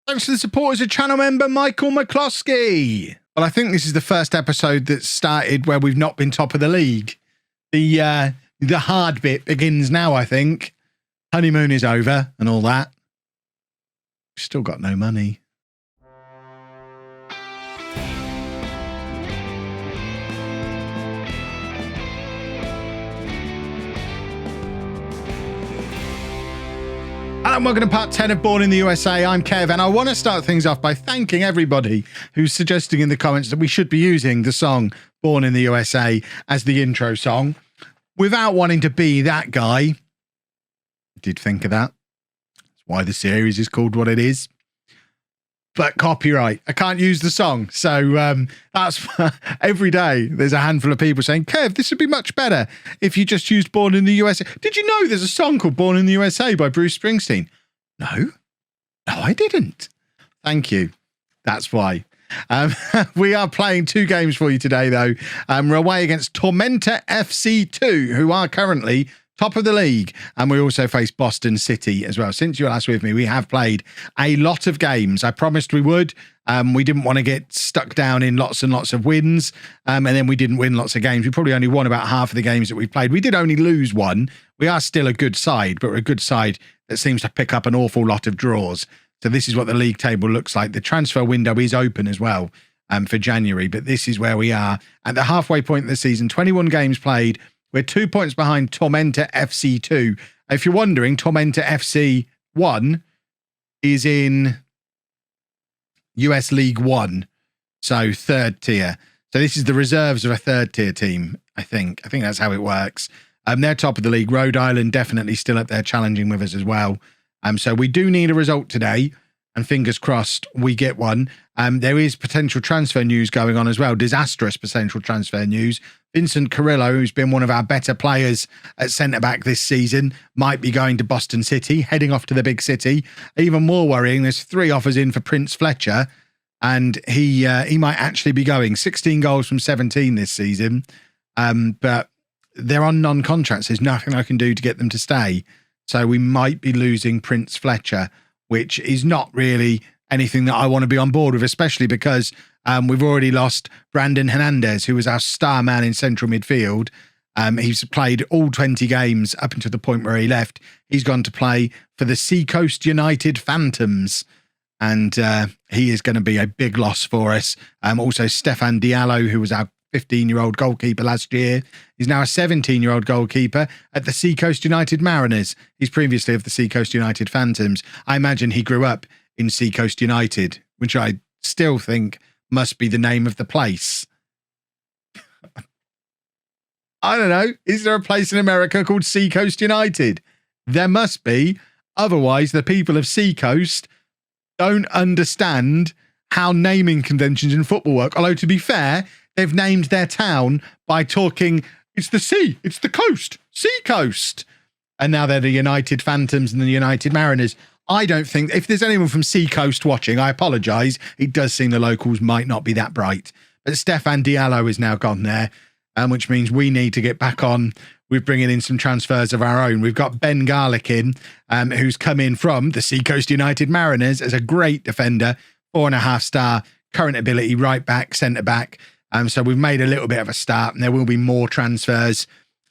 Thanks to the support as a channel member, Michael McCloskey. Well, I think this is the first episode that started where we've not been top of the league. The hard bit begins now, I think. Honeymoon is over and all that. Still got no money. Hello and welcome to part 10 of Born in the USA. I'm Kev, and I want to start things off by thanking everybody who's suggesting in the comments that we should be using the song Born in the USA as the intro song. Without wanting to be that guy, I did think of that. That's why the series is called what it is. But copyright, I can't use the song. So that's every day there's a handful of people saying, Kev, this would be much better if you just used Born in the USA. Did you know there's a song called Born in the USA by Bruce Springsteen? No, I didn't. Thank you. That's why. We are playing two games for you today, though. We're away against Tormenta FC2, who are currently top of the league, and we also face Boston City as well. Since you were last with me, we have played a lot of games. I promised we would. We didn't want to get stuck down in lots and lots of wins, and then we didn't win lots of games. We probably only won about half of the games that we played. We did only lose one. We are still a good side, but we're a good side that seems to pick up an awful lot of draws. So this is what the league table looks like. The transfer window is open as well for January, but this is where we are at the halfway point of the season. 21 games played. We're 2 points behind Tormenta FC2. If you're wondering, Tormenta FC1 is in US League One, so third tier. So this is the reserves of a third tier team, I think. I think that's how it works. They're top of the league. Rhode Island definitely still up there challenging with us as well. So we do need a result today, and fingers crossed we get one. There is potential transfer news going on as well. Disastrous potential transfer news. Vincent Carrillo, who's been one of our better players at centre-back this season, might be going to Boston City, heading off to the big city. Even more worrying, there's 3 offers in for Prince Fletcher, and he might actually be going. 16 goals from 17 this season, but they're on non-contracts. There's nothing I can do to get them to stay. So we might be losing Prince Fletcher, which is not really anything that I want to be on board with, especially because we've already lost Brandon Hernandez, who was our star man in central midfield. He's played all 20 games up until the point where he left. He's gone to play for the Seacoast United Phantoms, and he is going to be a big loss for us. Also, Stefan Diallo, who was our 15-year-old goalkeeper last year, is now a 17-year-old goalkeeper at the Seacoast United Mariners. He's previously of the Seacoast United Phantoms. I imagine he grew up in Seacoast United, which I still think must be the name of the place. I don't know. Is there a place in America called Seacoast United? There must be. Otherwise, the people of Seacoast don't understand how naming conventions in football work. Although, to be fair, they've named their town by talking, it's the sea, it's the coast, Seacoast. And now they're the United Phantoms and the United Mariners. I don't think, if there's anyone from Seacoast watching, I apologise. It does seem the locals might not be that bright. But Stefan Diallo is now gone there, which means we need to get back on with bringing in some transfers of our own. We've got Ben Garlick in, who's come in from the Seacoast United Mariners as a great defender, 4.5-star, current ability, right back, centre back. So we've made a little bit of a start, and there will be more transfers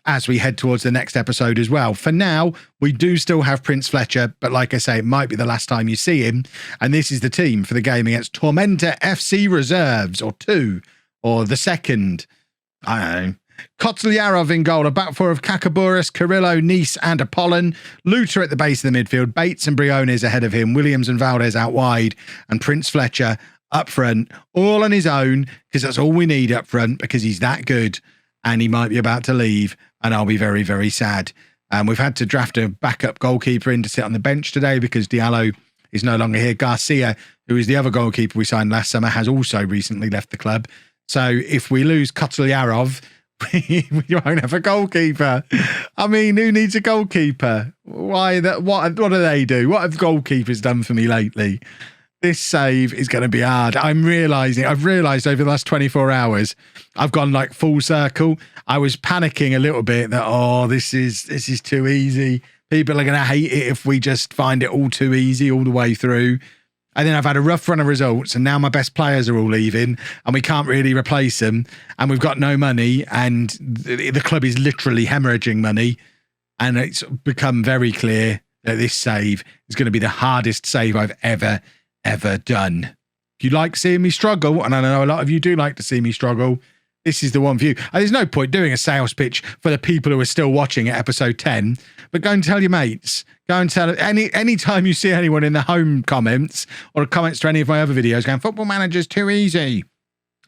as we head towards the next episode as well. For now, we do still have Prince Fletcher, but like I say, it might be the last time you see him. And this is the team for the game against Tormenta FC Reserves, or 2, or the second. I don't know. Kotlyarev in goal, a back four of Kakaburis, Carrillo, Nice and Apollon. Luter at the base of the midfield. Bates and Briones ahead of him. Williams and Valdez out wide. And Prince Fletcher up front, all on his own, because that's all we need up front, because he's that good. And he might be about to leave, and I'll be very, very sad. We've had to draft a backup goalkeeper in to sit on the bench today because Diallo is no longer here. Garcia, who is the other goalkeeper we signed last summer, has also recently left the club. So if we lose Kotlyarev, we won't have a goalkeeper. I mean, who needs a goalkeeper? Why that? What do they do? What have goalkeepers done for me lately? This save is going to be hard. I've realised over the last 24 hours, I've gone like full circle. I was panicking a little bit that, this is too easy. People are going to hate it if we just find it all too easy all the way through. And then I've had a rough run of results, and now my best players are all leaving, and we can't really replace them, and we've got no money, and the club is literally hemorrhaging money, and it's become very clear that this save is going to be the hardest save I've ever done. If you like seeing me struggle, and I know a lot of you do like to see me struggle, this is the one for you. And there's no point doing a sales pitch for the people who are still watching at episode 10, but go and tell your mates. Go and tell any time you see anyone in the home comments or comments to any of my other videos going, Football Manager's too easy.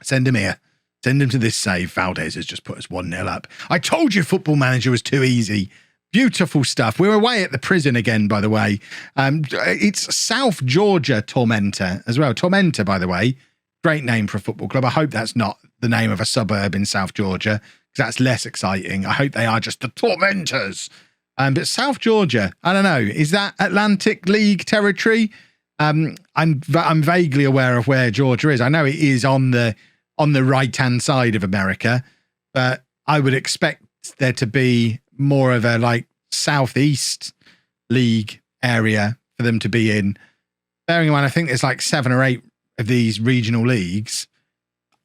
Send him here. Send him to this save. Valdez has just put us 1-0 up. I told you Football Manager was too easy. Beautiful stuff. We're away at the prison again, by the way. It's South Georgia Tormentor as well. Tormentor, by the way. Great name for a football club. I hope that's not the name of a suburb in South Georgia, because that's less exciting. I hope they are just the Tormentors. But South Georgia, I don't know. Is that Atlantic League territory? I'm vaguely aware of where Georgia is. I know it is on the right-hand side of America, but I would expect there to be more of a like Southeast League area for them to be in. Bearing in mind, I think there's like 7 or 8 of these regional leagues.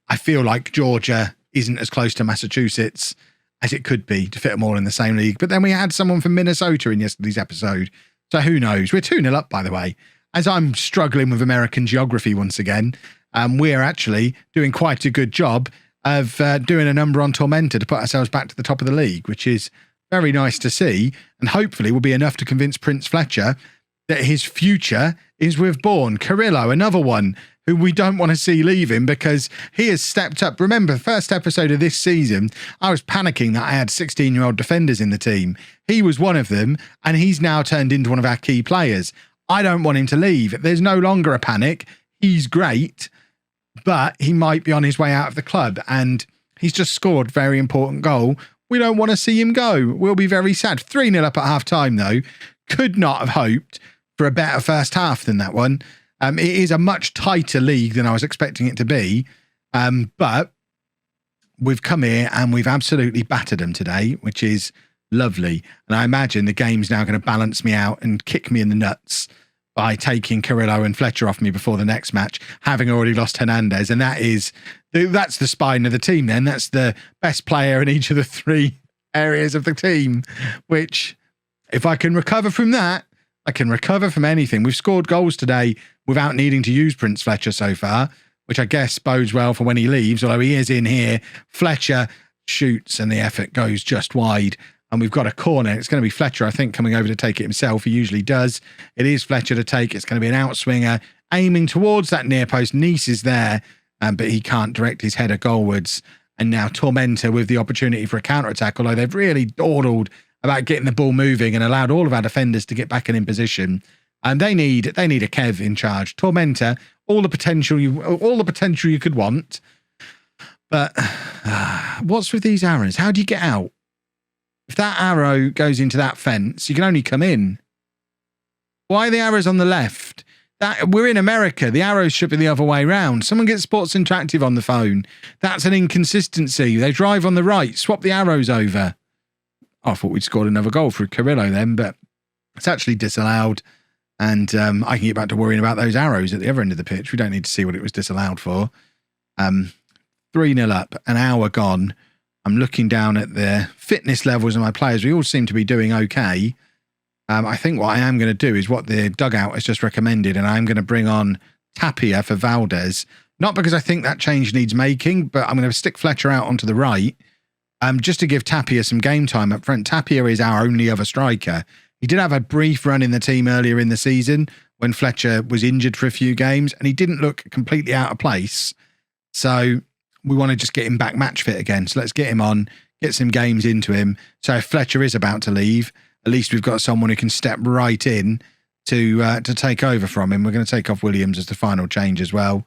I feel like Georgia isn't as close to Massachusetts as it could be to fit them all in the same league. But then we had someone from Minnesota in yesterday's episode. So who knows? We're 2-0 up, by the way. As I'm struggling with American geography once again, we're actually doing quite a good job of doing a number on Tormentor to put ourselves back to the top of the league, which is very nice to see. And hopefully will be enough to convince Prince Fletcher that his future is with Bourne. Carrillo, another one who we don't want to see leaving because he has stepped up. Remember, the first episode of this season, I was panicking that I had 16-year-old defenders in the team. He was one of them, and he's now turned into one of our key players. I don't want him to leave. There's no longer a panic. He's great, but he might be on his way out of the club, and he's just scored a very important goal. We don't want to see him go. We'll be very sad. 3-0 up at half-time, though. Could not have hoped for a better first half than that one. It is a much tighter league than I was expecting it to be, but we've come here and we've absolutely battered them today, which is lovely. And I imagine the game's now going to balance me out and kick me in the nuts by taking Carrillo and Fletcher off me before the next match, having already lost Hernandez. And that's the spine of the team then. That's the best player in each of the 3 areas of the team, which if I can recover from that, I can recover from anything. We've scored goals today without needing to use Prince Fletcher so far, which I guess bodes well for when he leaves, although he is in here. Fletcher shoots and the effort goes just wide. And we've got a corner. It's going to be Fletcher, I think, coming over to take it himself. He usually does. It is Fletcher to take. It's going to be an outswinger aiming towards that near post. Nice is there, but he can't direct his header goalwards. And now Tormentor with the opportunity for a counter-attack, although they've really dawdled about getting the ball moving and allowed all of our defenders to get back in position. And they need a Kev in charge. Tormentor, all the potential you could want. But what's with these arrows? How do you get out? If that arrow goes into that fence, you can only come in. Why are the arrows on the left? We're in America. The arrows should be the other way round. Someone gets Sports Interactive on the phone. That's an inconsistency. They drive on the right. Swap the arrows over. I thought we'd scored another goal for Carrillo then, but it's actually disallowed. And I can get back to worrying about those arrows at the other end of the pitch. We don't need to see what it was disallowed for. 3-0 up, an hour gone. I'm looking down at the fitness levels of my players. We all seem to be doing okay. I think what I am going to do is what the dugout has just recommended, and I'm going to bring on Tapia for Valdez. Not because I think that change needs making, but I'm going to stick Fletcher out onto the right. Just to give Tapia some game time up front. Tapia is our only other striker. He did have a brief run in the team earlier in the season when Fletcher was injured for a few games, and he didn't look completely out of place. So we want to just get him back match fit again. So let's get him on, get some games into him. So if Fletcher is about to leave, at least we've got someone who can step right in to take over from him. We're going to take off Williams as the final change as well.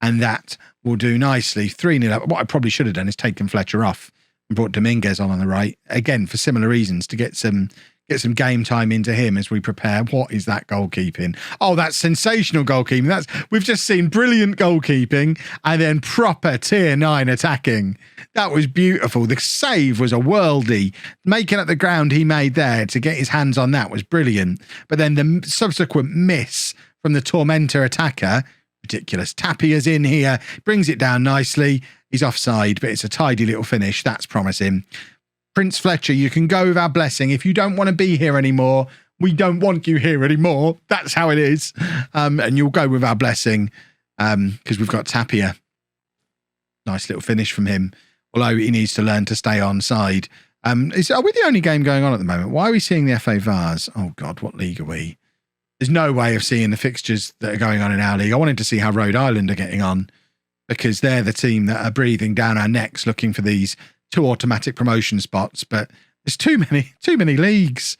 And that will do nicely. 3-0 up. What I probably should have done is taken Fletcher off and brought Dominguez on the right, again, for similar reasons, to get some game time into him as we prepare. What is that goalkeeping? Oh, that's sensational goalkeeping. We've just seen brilliant goalkeeping and then proper tier 9 attacking. That was beautiful. The save was a worldie. Making up the ground he made there to get his hands on that was brilliant. But then the subsequent miss from the Tormentor attacker. Ridiculous. Tapia's in here, brings it down nicely. He's offside, but it's a tidy little finish. That's promising. Prince Fletcher, you can go with our blessing. If you don't want to be here anymore, we don't want you here anymore. That's how it is. And you'll go with our blessing because we've got Tapia. Nice little finish from him. Although he needs to learn to stay on side. Are we the only game going on at the moment? Why are we seeing the FA VARs? Oh, God, what league are we? There's no way of seeing the fixtures that are going on in our league. I wanted to see how Rhode Island are getting on because they're the team that are breathing down our necks looking for these 2 automatic promotion spots. But there's too many leagues.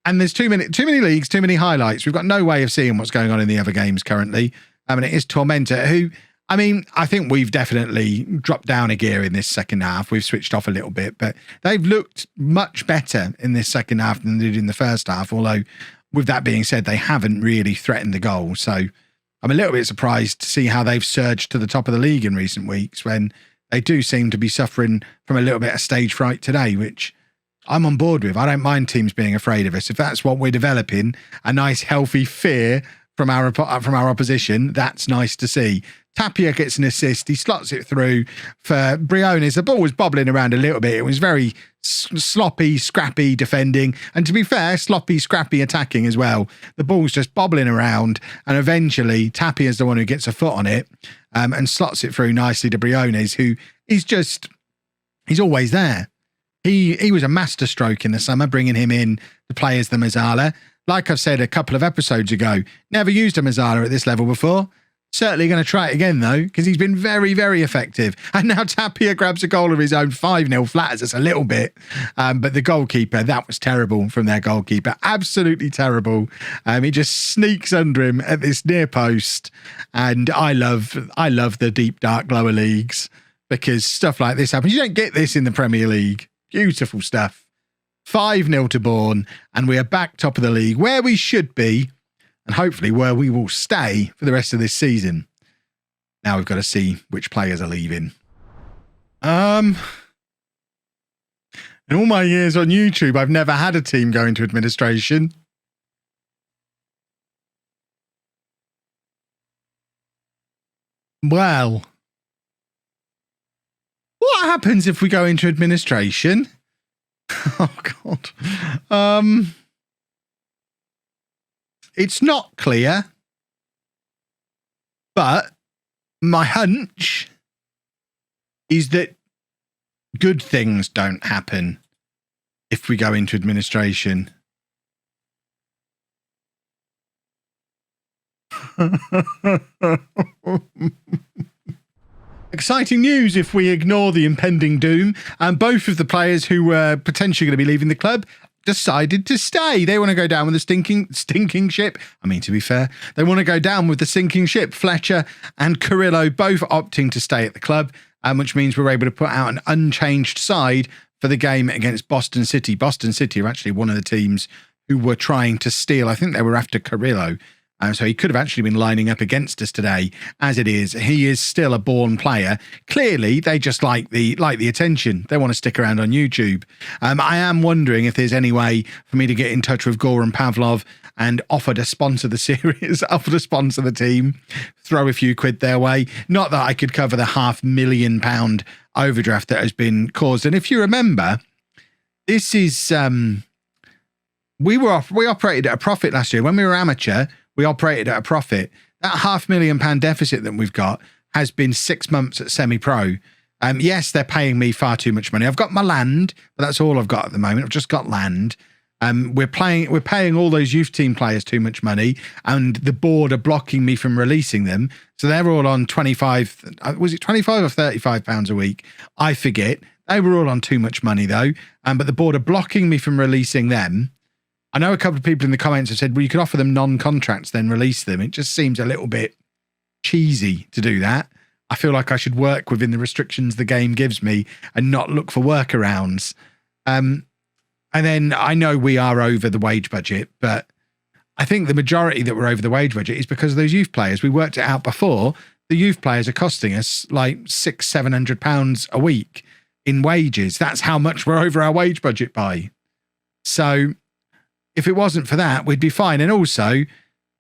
And there's too many leagues, too many highlights. We've got no way of seeing what's going on in the other games currently. And it is Tormentor, who, I think we've definitely dropped down a gear in this second half. We've switched off a little bit, but they've looked much better in this second half than they did in the first half. Although, with that being said, they haven't really threatened the goal. So I'm a little bit surprised to see how they've surged to the top of the league in recent weeks when they do seem to be suffering from a little bit of stage fright today, which I'm on board with. I don't mind teams being afraid of us. If that's what we're developing, a nice healthy fear from our opposition, that's nice to see. Tapia gets an assist. He slots it through for Briones. The ball was bobbling around a little bit. It was very sloppy, scrappy defending. And to be fair, sloppy, scrappy attacking as well. The ball's just bobbling around. And eventually, Tapia's the one who gets a foot on it and slots it through nicely to Briones, who is just, he's always there. He was a masterstroke in the summer, bringing him in to play as the Mazzala. Like I've said a couple of episodes ago, never used a Mazzala at this level before. Certainly going to try it again, though, because he's been very, very effective. And now Tapia grabs a goal of his own, 5-0, flatters us a little bit. But the goalkeeper, that was terrible from their goalkeeper. Absolutely terrible. He just sneaks under him at this near post. And I love the deep, dark lower leagues because stuff like this happens. You don't get this in the Premier League. Beautiful stuff. 5-0 to Bourne, and we are back top of the league, where we should be. And hopefully where we will stay for the rest of this season. Now we've got to see which players are leaving. In all my years on YouTube, I've never had a team go into administration. Well, what happens if we go into administration? Oh, God. It's not clear, but my hunch is that good things don't happen if we go into administration. Exciting news if we ignore the impending doom. And both of the players who were potentially going to be leaving the club decided to stay. They want to go down with the stinking ship. I mean, to be fair, they want to go down with the sinking ship. Fletcher and Carrillo both opting to stay at the club, which means we're able to put out an unchanged side for the game against Boston City. Boston City are actually one of the teams who were trying to steal. I think they were after Carrillo. So he could have actually been lining up against us today. As it is, he is still a Bourne player. Clearly, they just like the attention. They want to stick around on YouTube. I am wondering if there's any way for me to get in touch with Gore and Pavlov and offer to sponsor the series, offer to sponsor the team, throw a few quid their way. Not that I could cover the £500,000 overdraft that has been caused. And if you remember, this is we operated at a profit last year when we were amateur. We operated at a profit. That £500,000 deficit that we've got has been 6 months at semi-pro. Yes, they're paying me far too much money. I've got my land, but that's all I've got at the moment. I've just got land. We're paying all those youth team players too much money, and the board are blocking me from releasing them. So they're all on 25. Was it 25 or 35 pounds a week? I forget. They were all on too much money though. But the board are blocking me from releasing them. I know a couple of people in the comments have said, well, you could offer them non-contracts, then release them. It just seems a little bit cheesy to do that. I feel like I should work within the restrictions the game gives me and not look for workarounds. And then I know we are over the wage budget, but I think the majority that we're over the wage budget is because of those youth players. We worked it out before. The youth players are costing us like £600-700 a week in wages. That's how much we're over our wage budget by. So if it wasn't for that, we'd be fine. And also,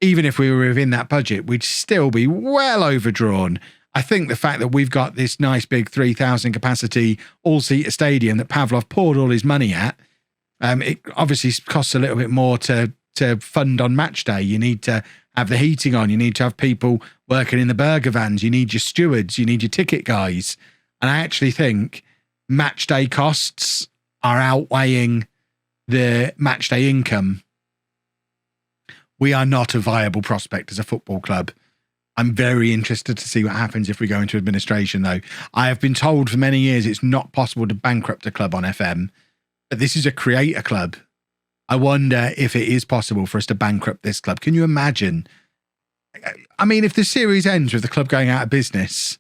even if we were within that budget, we'd still be well overdrawn. I think the fact that we've got this nice big 3,000 capacity all-seater stadium that Pavlov poured all his money at, it obviously costs a little bit more to fund on match day. You need to have the heating on. You need to have people working in the burger vans. You need your stewards. You need your ticket guys. And I actually think match day costs are outweighing the match day income. We are not a viable prospect as a football club. I'm very interested to see what happens if we go into administration, though. I have been told for many years it's not possible to bankrupt a club on FM, but this is a creator club. I wonder if it is possible for us to bankrupt this club. Can you imagine? I mean, if the series ends with the club going out of business,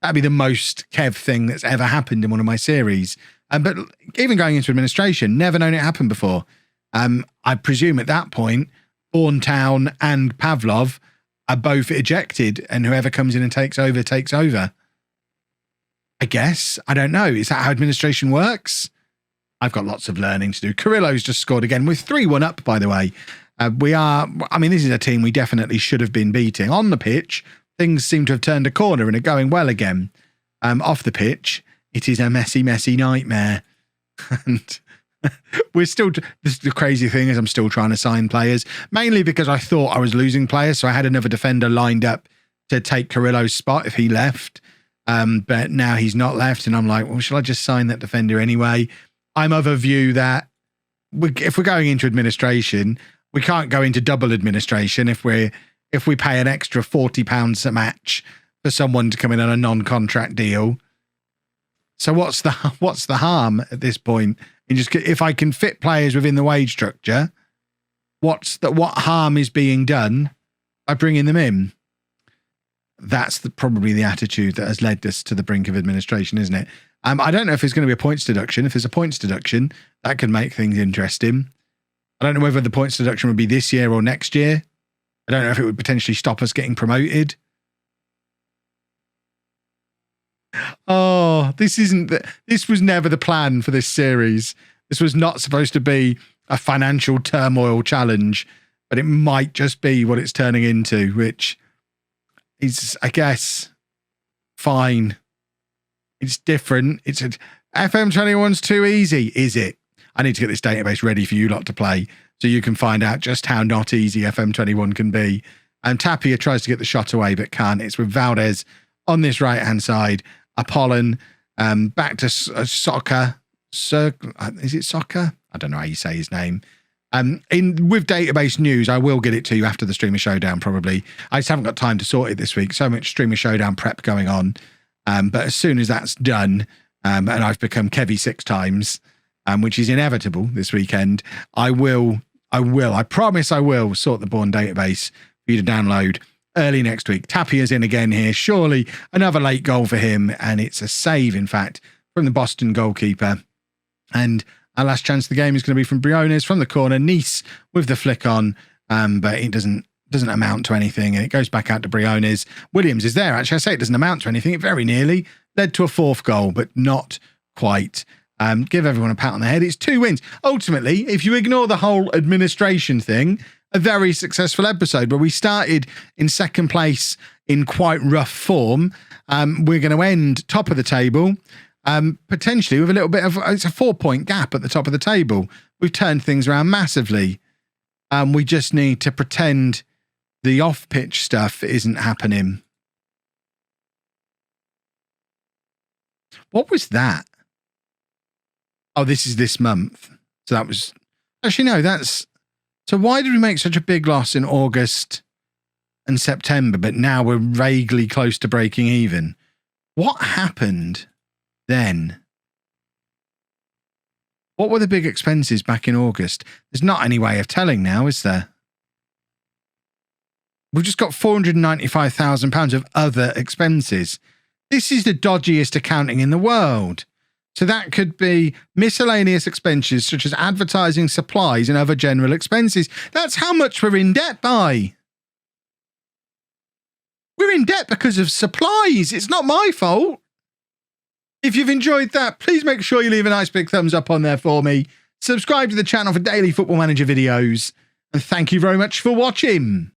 that'd be the most Kev thing that's ever happened in one of my series. But even going into administration, never known it happen before. I presume at that point, Bourne Town and Pavlov are both ejected, and whoever comes in and takes over, takes over. I guess. I don't know. Is that how administration works? I've got lots of learning to do. Carrillo's just scored again. We're 3-1 up, by the way. This is a team we definitely should have been beating. On the pitch, things seem to have turned a corner and are going well again. Off the pitch, it is a messy, messy nightmare. And we're still, the crazy thing is I'm still trying to sign players, mainly because I thought I was losing players. So I had another defender lined up to take Carrillo's spot if he left. But now he's not left. And I'm like, well, shall I just sign that defender anyway? I'm of a view that if we're going into administration, we can't go into double administration if we pay an extra £40 a match for someone to come in on a non-contract deal. So what's the harm at this point? And just if I can fit players within the wage structure, what harm is being done by bringing them in? That's probably the attitude that has led us to the brink of administration, isn't it? I don't know if there's going to be a points deduction. If there's a points deduction, that could make things interesting. I don't know whether the points deduction would be this year or next year. I don't know if it would potentially stop us getting promoted. Oh, this was never the plan for this series. This was not supposed to be a financial turmoil challenge, but it might just be what it's turning into, which is, I guess, fine. It's different. FM21's too easy, is it? I need to get this database ready for you lot to play so you can find out just how not easy FM21 can be. Tapia tries to get the shot away but can't. It's with Valdez on this right-hand side. Apollon back to Soccer. Is it Soccer? I don't know how you say his name. With database news, I will get it to you after the Streamer Showdown probably. I just haven't got time to sort it this week. So much Streamer Showdown prep going on. But as soon as that's done, and I've become Kevy 6 times, which is inevitable this weekend, I promise I will sort the Bourne database for you to download early next week. Tapia's in again here. Surely another late goal for him. And it's a save, in fact, from the Boston goalkeeper. And our last chance of the game is going to be from Briones from the corner. Nice with the flick on, but it doesn't amount to anything. And it goes back out to Briones. Williams is there. Actually, I say it doesn't amount to anything. It very nearly led to a 4th goal, but not quite. Give everyone a pat on the head. It's 2 wins. Ultimately, if you ignore the whole administration thing, a very successful episode where we started in 2nd place in quite rough form. We're going to end top of the table, potentially with a little bit of, it's a 4-point gap at the top of the table. We've turned things around massively. We just need to pretend the off-pitch stuff isn't happening. What was that? Oh, this is this month. So that was... Actually, no, so why did we make such a big loss in August and September, but now we're vaguely close to breaking even? What happened then? What were the big expenses back in August? There's not any way of telling now, is there? We've just got £495,000 of other expenses. This is the dodgiest accounting in the world. So that could be miscellaneous expenses such as advertising, supplies, and other general expenses. That's how much we're in debt by. We're in debt because of supplies. It's not my fault. If you've enjoyed that, please make sure you leave a nice big thumbs up on there for me. Subscribe to the channel for daily Football Manager videos. And thank you very much for watching.